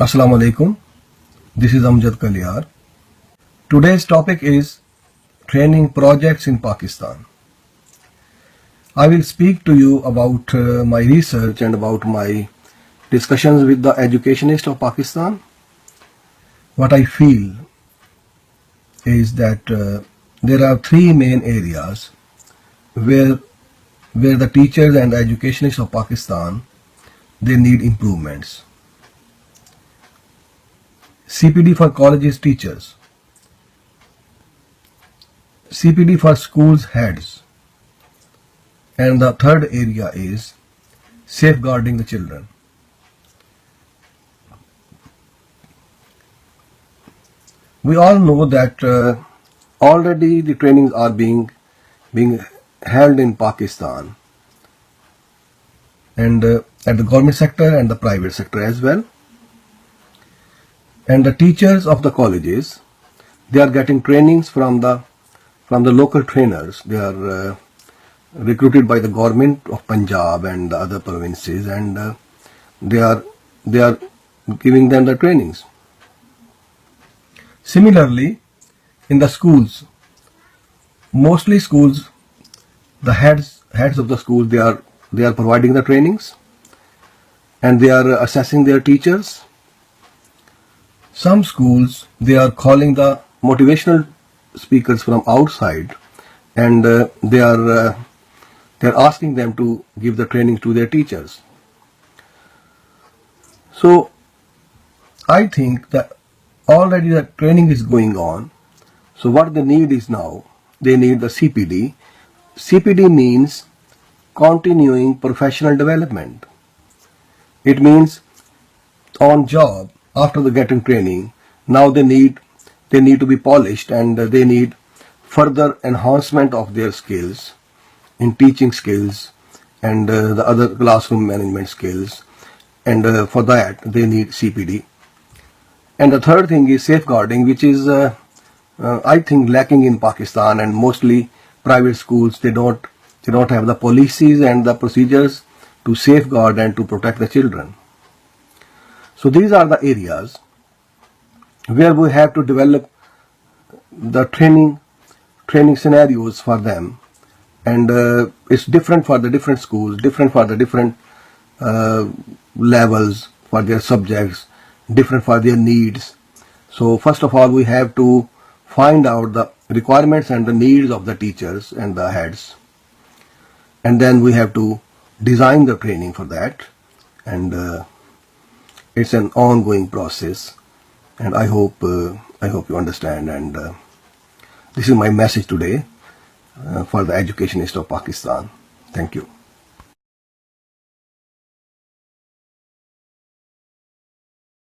Assalamu alaikum. This is Amjad Kalyar. Today's topic is training projects in Pakistan. I will speak to you about my research and about my discussions with the Educationists of Pakistan. What I feel is that there are three main areas where the teachers and the educationists of Pakistan, they need improvements. CPD for colleges teachers, CPD for schools heads, and the third area is safeguarding the children. We all know that already the trainings are being held in Pakistan, and at the government sector and the private sector as well. And the teachers of the colleges, they are getting trainings from the local trainers. They are recruited by the government of Punjab and the other provinces, and they are giving them the trainings. Similarly, in the schools, mostly schools, the heads of the schools, they are providing the trainings, and they are assessing their teachers. Some schools, they are calling the motivational speakers from outside, and they are asking them to give the training to their teachers. So I think that already the training is going on. So what they need is now, they need the CPD. CPD means continuing professional development. It means on job, after the getting training, now they need to be polished, and they need further enhancement of their skills in teaching skills and the other classroom management skills, and for that they need CPD. And the third thing is safeguarding, which is I think lacking in Pakistan, and mostly private schools, they don't have the policies and the procedures to safeguard and to protect the children. So these are the areas where we have to develop the training scenarios for them, and it's different for the different schools, different for the different levels for their subjects, different for their needs. So first of all, we have to find out the requirements and the needs of the teachers and the heads, and then we have to design the training for that, and it's an ongoing process, and I hope you understand, and this is my message today for the Educationists of Pakistan. Thank you.